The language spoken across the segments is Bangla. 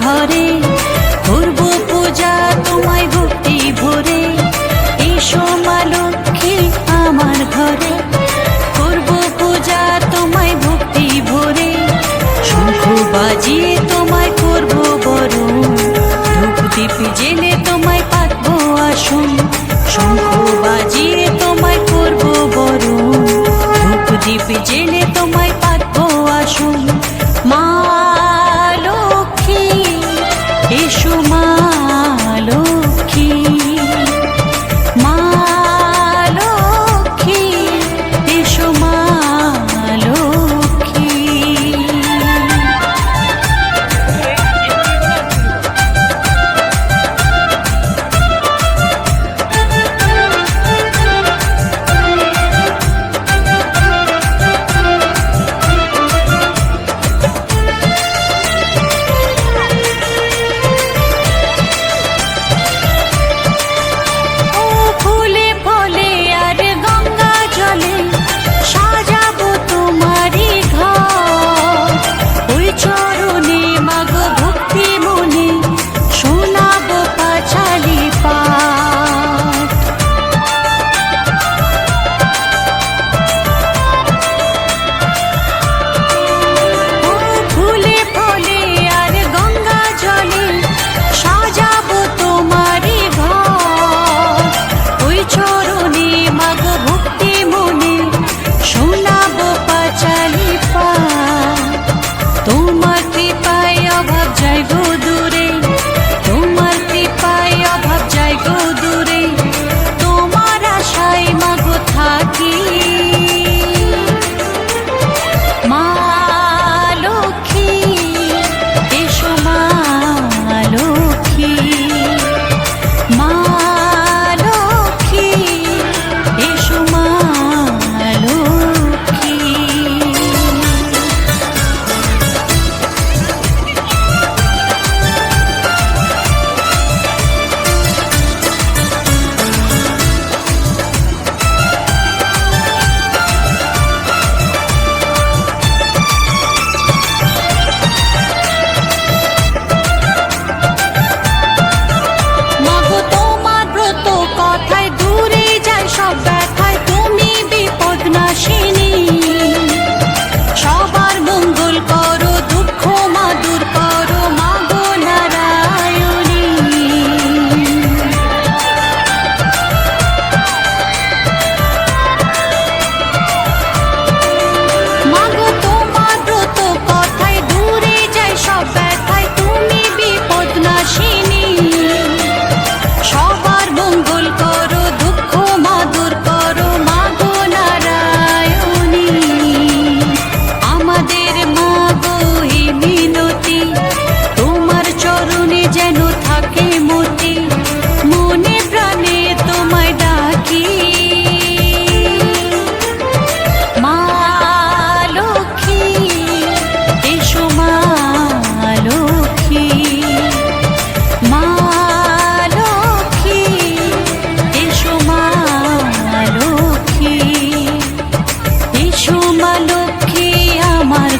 ঘরে করব পূজা তোমায় ভক্তি ভরে। এসো মা লক্ষ্মী আমার ঘরে করব পূজা তোমায় ভক্তি ভরে। শঙ্খ বাজিয়ে তোমায় করব বরণ, ধূপ দীপ জেলে তোমায় পাতবো আসন। শঙ্খ বাজিয়ে তোমায় করব বরণ, ধূপ দীপ জেলে তোমায় পাতবো আসন। মা লক্ষ্মী এসো মা লক্ষ্মী, মা লক্ষ্মী এসো মা লক্ষ্মী।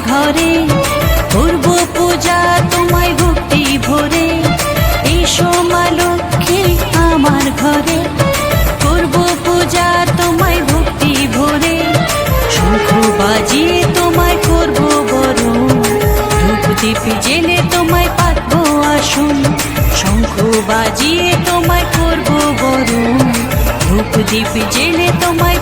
ঘরে করব পূজা তোমায় ভক্তি ভরে। এসো মা লক্ষ্মী আমার ঘরে করব পূজা তোমায় ভক্তি ভরে। শঙ্খ বাজিয়ে তোমায় করব বরণ, ধূপ দীপ জেলে তোমায় পাতবো আসন। শঙ্খ বাজিয়ে তোমায় করব বরণ, ধূপ দীপ জেলে তোমায়